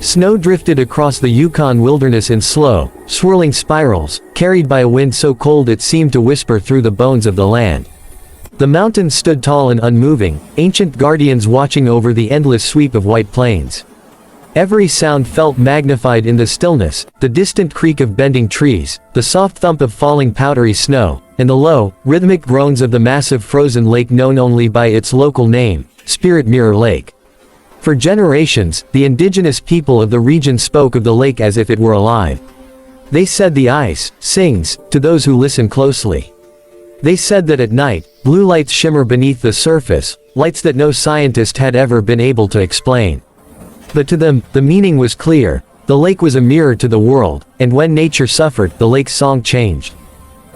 Snow drifted across the Yukon wilderness in slow, swirling spirals, carried by a wind so cold it seemed to whisper through the bones of the land. The mountains stood tall and unmoving, ancient guardians watching over the endless sweep of white plains. Every sound felt magnified in the stillness, the distant creak of bending trees, the soft thump of falling powdery snow, and the low, rhythmic groans of the massive frozen lake known only by its local name, Spirit Mirror Lake. For generations, the indigenous people of the region spoke of the lake as if it were alive. They said the ice sings to those who listen closely. They said that at night, blue lights shimmer beneath the surface, lights that no scientist had ever been able to explain. But to them, the meaning was clear. The lake was a mirror to the world, and when nature suffered, the lake's song changed.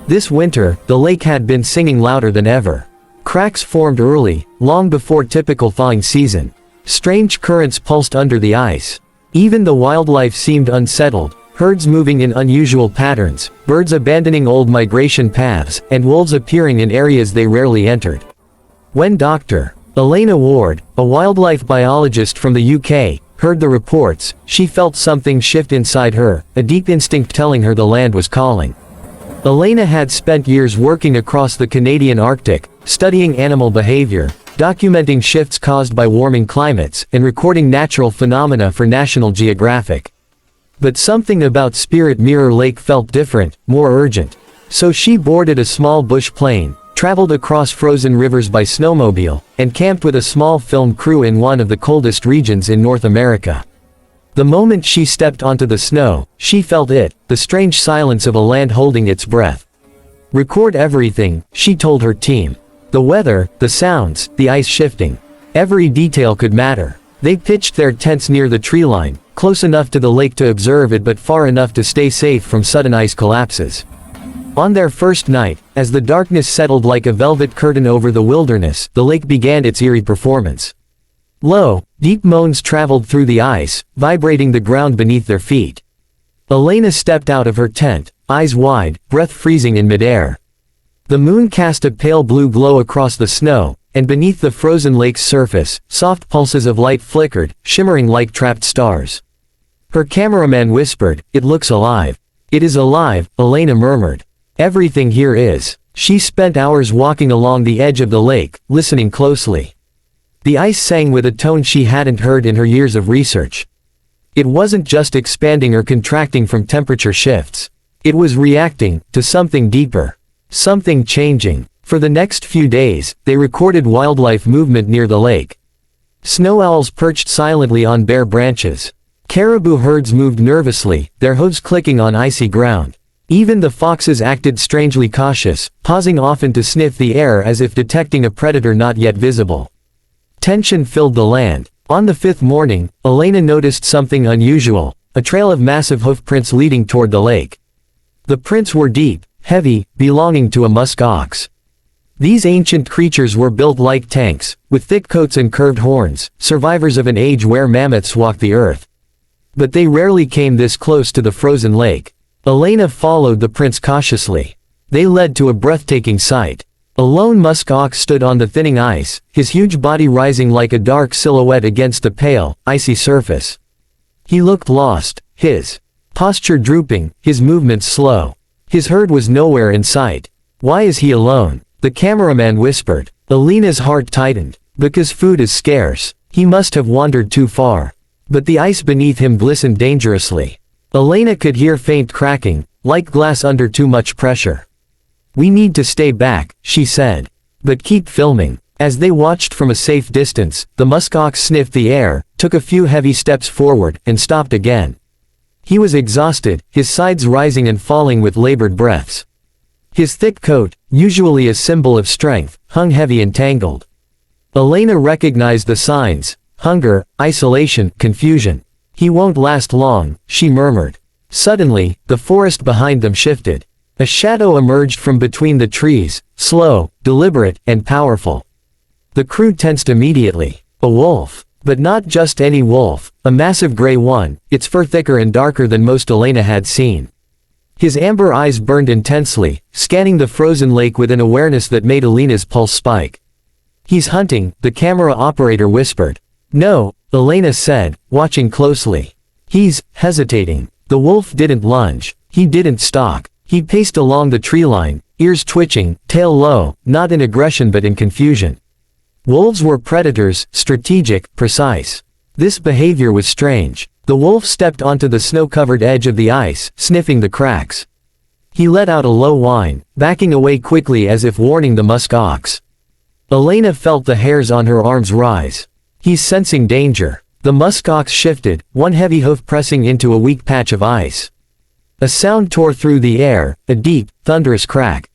This winter, the lake had been singing louder than ever. Cracks formed early, long before typical thawing season. Strange currents pulsed under the ice. Even the wildlife seemed unsettled, herds moving in unusual patterns, birds abandoning old migration paths, and wolves appearing in areas they rarely entered. When Dr. Elena Ward, a wildlife biologist from the UK, heard the reports, she felt something shift inside her, a deep instinct telling her the land was calling. Elena had spent years working across the Canadian Arctic, studying animal behavior, documenting shifts caused by warming climates, and recording natural phenomena for National Geographic. But something about Spirit Mirror Lake felt different, more urgent. So she boarded a small bush plane, traveled across frozen rivers by snowmobile, and camped with a small film crew in one of the coldest regions in North America. The moment she stepped onto the snow, she felt it, the strange silence of a land holding its breath. Record everything, she told her team. The weather, the sounds, the ice shifting. Every detail could matter. They pitched their tents near the tree line, close enough to the lake to observe it but far enough to stay safe from sudden ice collapses. On their first night, as the darkness settled like a velvet curtain over the wilderness, the lake began its eerie performance. Low, deep moans traveled through the ice, vibrating the ground beneath their feet. Elena stepped out of her tent, eyes wide, breath freezing in midair. The moon cast a pale blue glow across the snow, and beneath the frozen lake's surface, soft pulses of light flickered, shimmering like trapped stars. Her cameraman whispered, "It looks alive." "It is alive," Elena murmured. "Everything here is." She spent hours walking along the edge of the lake, listening closely. The ice sang with a tone she hadn't heard in her years of research. It wasn't just expanding or contracting from temperature shifts. It was reacting to something deeper. Something changing. For the next few days, they recorded wildlife movement near the lake. Snow owls perched silently on bare branches. Caribou herds moved nervously, their hooves clicking on icy ground. Even the foxes acted strangely cautious, pausing often to sniff the air as if detecting a predator not yet visible. Tension filled the land. On the fifth morning, Elena noticed something unusual, a trail of massive hoofprints leading toward the lake. The prints were deep, heavy, belonging to a musk ox. These ancient creatures were built like tanks, with thick coats and curved horns, survivors of an age where mammoths walked the earth. But they rarely came this close to the frozen lake. Elena followed the prints cautiously. They led to a breathtaking sight. A lone musk ox stood on the thinning ice, his huge body rising like a dark silhouette against the pale, icy surface. He looked lost, his posture drooping, his movements slow. His herd was nowhere in sight. "Why is he alone?" the cameraman whispered. Elena's heart tightened. "Because food is scarce. He must have wandered too far." But the ice beneath him glistened dangerously. Elena could hear faint cracking, like glass under too much pressure. "We need to stay back," she said. "But keep filming." As they watched from a safe distance, the muskox sniffed the air, took a few heavy steps forward, and stopped again. He was exhausted, his sides rising and falling with labored breaths. His thick coat, usually a symbol of strength, hung heavy and tangled. Elena recognized the signs: hunger, isolation, confusion. "He won't last long," she murmured. Suddenly, the forest behind them shifted. A shadow emerged from between the trees, slow, deliberate, and powerful. The crew tensed immediately. A wolf. But not just any wolf, a massive gray one, its fur thicker and darker than most Elena had seen. His amber eyes burned intensely, scanning the frozen lake with an awareness that made Elena's pulse spike. "He's hunting," the camera operator whispered. "No," Elena said, watching closely. He's hesitating. The wolf didn't lunge. He didn't stalk. He paced along the tree line, ears twitching, tail low, not in aggression but in confusion. Wolves were predators, strategic, precise. This behavior was strange. The wolf stepped onto the snow-covered edge of the ice, sniffing the cracks. He let out a low whine, backing away quickly as if warning the musk ox. Elena felt the hairs on her arms rise. He's sensing danger. The musk ox shifted, one heavy hoof pressing into a weak patch of ice. A sound tore through the air, a deep, thunderous crack.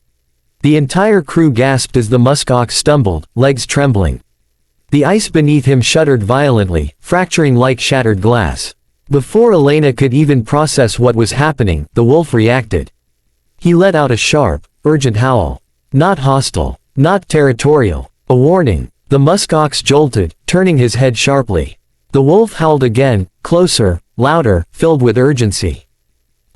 The entire crew gasped as the musk ox stumbled, legs trembling. The ice beneath him shuddered violently, fracturing like shattered glass. Before Elena could even process what was happening, the wolf reacted. He let out a sharp, urgent howl. Not hostile, not territorial, a warning. The musk ox jolted, turning his head sharply. The wolf howled again, closer, louder, filled with urgency.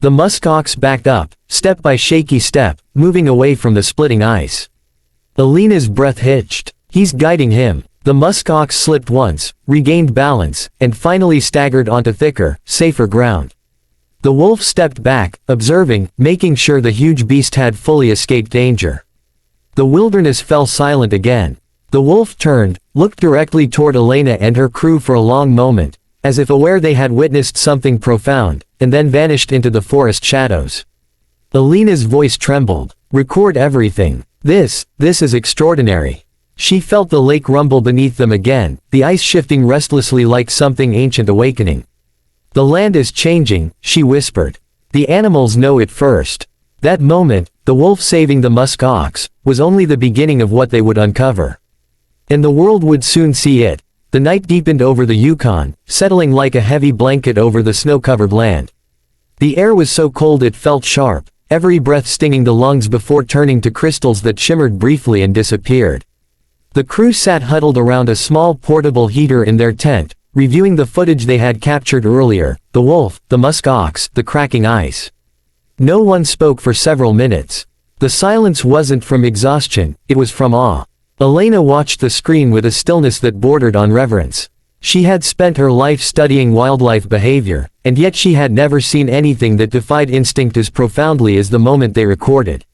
The musk ox backed up, step by shaky step, moving away from the splitting ice. Elena's breath hitched. He's guiding him. The musk ox slipped once, regained balance, and finally staggered onto thicker, safer ground. The wolf stepped back, observing, making sure the huge beast had fully escaped danger. The wilderness fell silent again. The wolf turned, looked directly toward Elena and her crew for a long moment, as if aware they had witnessed something profound, and then vanished into the forest shadows. Elena's voice trembled. Record everything. This is extraordinary. She felt the lake rumble beneath them again, the ice shifting restlessly like something ancient awakening. The land is changing, she whispered. The animals know it first. That moment, the wolf saving the musk ox, was only the beginning of what they would uncover. And the world would soon see it. The night deepened over the Yukon, settling like a heavy blanket over the snow-covered land. The air was so cold it felt sharp, every breath stinging the lungs before turning to crystals that shimmered briefly and disappeared. The crew sat huddled around a small portable heater in their tent, reviewing the footage they had captured earlier, the wolf, the musk ox, the cracking ice. No one spoke for several minutes. The silence wasn't from exhaustion, it was from awe. Elena watched the screen with a stillness that bordered on reverence. She had spent her life studying wildlife behavior, and yet she had never seen anything that defied instinct as profoundly as the moment they recorded.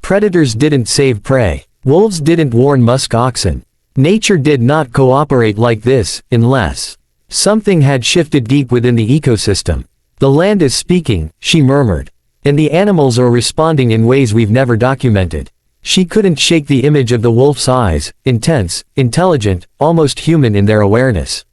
Predators didn't save prey. Wolves didn't warn musk oxen. Nature did not cooperate like this, unless something had shifted deep within the ecosystem. The land is speaking, she murmured. And the animals are responding in ways we've never documented. She couldn't shake the image of the wolf's eyes, intense, intelligent, almost human in their awareness.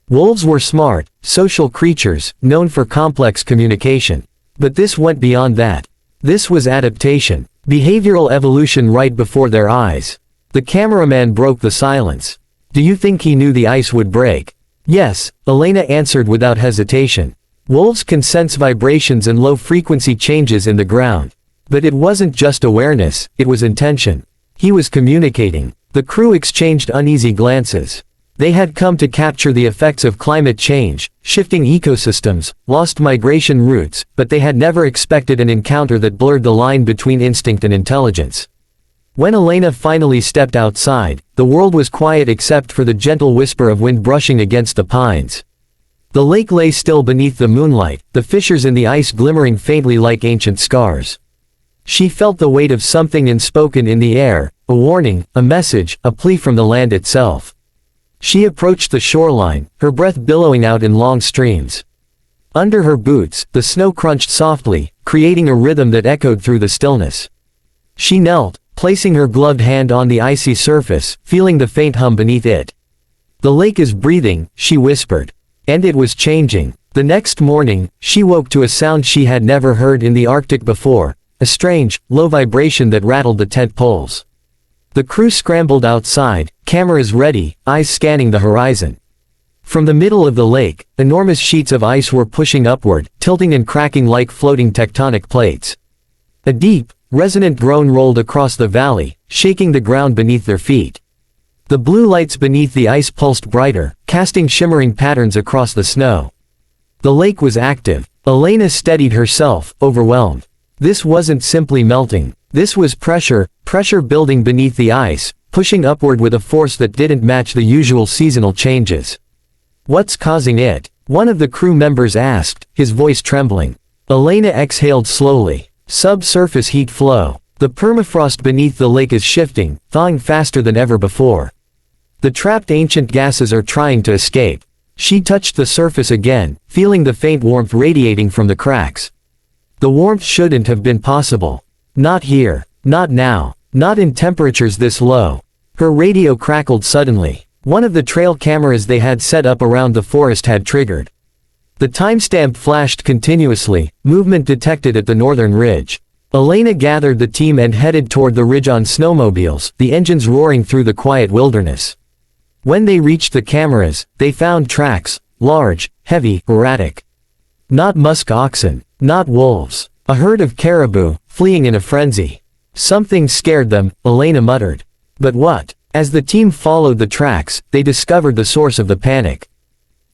Wolves were smart, social creatures, known for complex communication. But this went beyond that. This was adaptation, behavioral evolution right before their eyes. The cameraman broke the silence. Do you think he knew the ice would break? Yes, Elena answered without hesitation. Wolves can sense vibrations and low-frequency changes in the ground. But it wasn't just awareness, it was intention. He was communicating. The crew exchanged uneasy glances. They had come to capture the effects of climate change, shifting ecosystems, lost migration routes, but they had never expected an encounter that blurred the line between instinct and intelligence. When Elena finally stepped outside, the world was quiet except for the gentle whisper of wind brushing against the pines. The lake lay still beneath the moonlight, the fissures in the ice glimmering faintly like ancient scars. She felt the weight of something unspoken in the air, a warning, a message, a plea from the land itself. She approached the shoreline, her breath billowing out in long streams. Under her boots, the snow crunched softly, creating a rhythm that echoed through the stillness. She knelt, placing her gloved hand on the icy surface, feeling the faint hum beneath it. The lake is breathing, she whispered. And it was changing. The next morning, she woke to a sound she had never heard in the Arctic before, a strange, low vibration that rattled the tent poles. The crew scrambled outside, cameras ready, eyes scanning the horizon. From the middle of the lake, enormous sheets of ice were pushing upward, tilting and cracking like floating tectonic plates. A deep, resonant groan rolled across the valley, shaking the ground beneath their feet. The blue lights beneath the ice pulsed brighter, casting shimmering patterns across the snow. The lake was active. Elena steadied herself, overwhelmed. This wasn't simply melting. This was pressure building beneath the ice, pushing upward with a force that didn't match the usual seasonal changes. What's causing it? One of the crew members asked, his voice trembling. Elena exhaled slowly. Subsurface heat flow. The permafrost beneath the lake is shifting, thawing faster than ever before. The trapped ancient gases are trying to escape. She touched the surface again, feeling the faint warmth radiating from the cracks. The warmth shouldn't have been possible. Not here. Not now. Not in temperatures this low. Her radio crackled suddenly. One of the trail cameras they had set up around the forest had triggered. The timestamp flashed continuously, movement detected at the northern ridge. Elena gathered the team and headed toward the ridge on snowmobiles, the engines roaring through the quiet wilderness. When they reached the cameras, they found tracks, large, heavy, erratic. Not musk oxen, not wolves, a herd of caribou, fleeing in a frenzy. Something scared them, Elena muttered. But what? As the team followed the tracks, they discovered the source of the panic.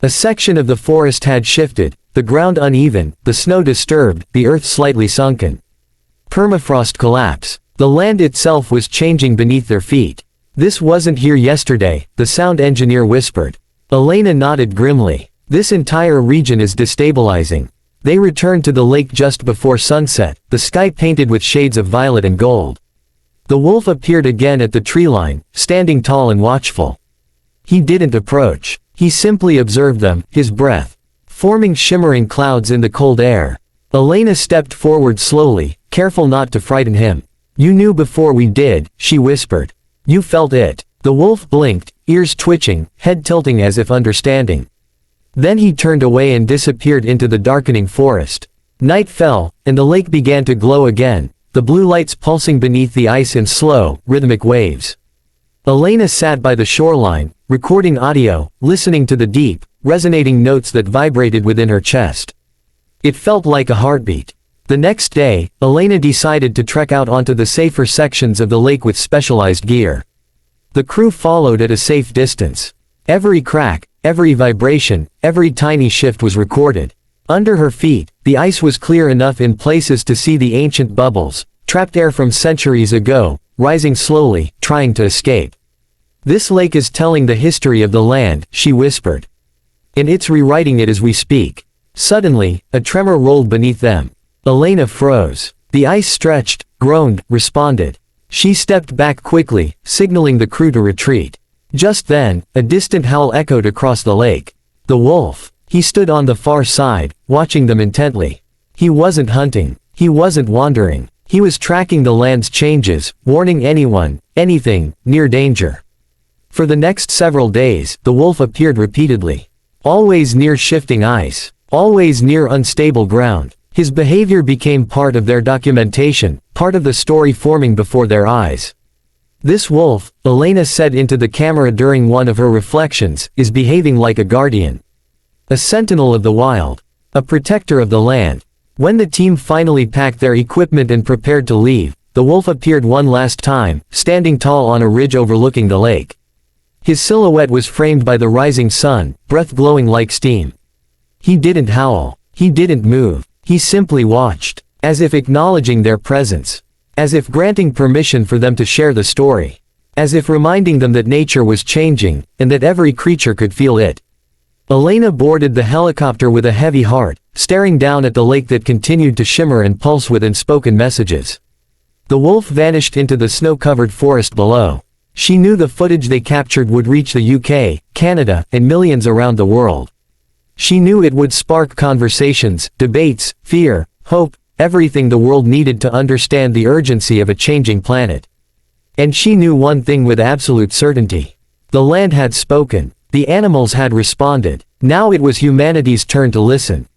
A section of the forest had shifted, the ground uneven, the snow disturbed, the earth slightly sunken. Permafrost collapse. The land itself was changing beneath their feet. This wasn't here yesterday, the sound engineer whispered. Elena nodded grimly. This entire region is destabilizing. They returned to the lake just before sunset, the sky painted with shades of violet and gold. The wolf appeared again at the tree line, standing tall and watchful. He didn't approach. He simply observed them, his breath forming shimmering clouds in the cold air. Elena stepped forward slowly, careful not to frighten him. You knew before we did, she whispered. You felt it. The wolf blinked, ears twitching, head tilting as if understanding. Then he turned away and disappeared into the darkening forest. Night fell, and the lake began to glow again, the blue lights pulsing beneath the ice in slow, rhythmic waves. Elena sat by the shoreline, recording audio, listening to the deep, resonating notes that vibrated within her chest. It felt like a heartbeat. The next day, Elena decided to trek out onto the safer sections of the lake with specialized gear. The crew followed at a safe distance. Every crack, every vibration, every tiny shift was recorded. Under her feet, the ice was clear enough in places to see the ancient bubbles, trapped air from centuries ago, rising slowly, trying to escape. This lake is telling the history of the land, she whispered. And it's rewriting it as we speak. Suddenly, a tremor rolled beneath them. Elena froze. The ice stretched, groaned, responded. She stepped back quickly, signaling the crew to retreat. Just then, a distant howl echoed across the lake. The wolf. He stood on the far side, watching them intently. He wasn't hunting. He wasn't wandering. He was tracking the land's changes, warning anyone, anything, near danger. For the next several days, the wolf appeared repeatedly. Always near shifting ice. Always near unstable ground. His behavior became part of their documentation, part of the story forming before their eyes. This wolf, Elena said into the camera during one of her reflections, is behaving like a guardian. A sentinel of the wild. A protector of the land. When the team finally packed their equipment and prepared to leave, the wolf appeared one last time, standing tall on a ridge overlooking the lake. His silhouette was framed by the rising sun, breath glowing like steam. He didn't howl. He didn't move. He simply watched, as if acknowledging their presence. As if granting permission for them to share the story. As if reminding them that nature was changing, and that every creature could feel it. Elena boarded the helicopter with a heavy heart, staring down at the lake that continued to shimmer and pulse with unspoken messages. The wolf vanished into the snow-covered forest below. She knew the footage they captured would reach the UK, Canada, and millions around the world. She knew it would spark conversations, debates, fear, hope, everything the world needed to understand the urgency of a changing planet. And she knew one thing with absolute certainty. The land had spoken. The animals had responded. Now it was humanity's turn to listen.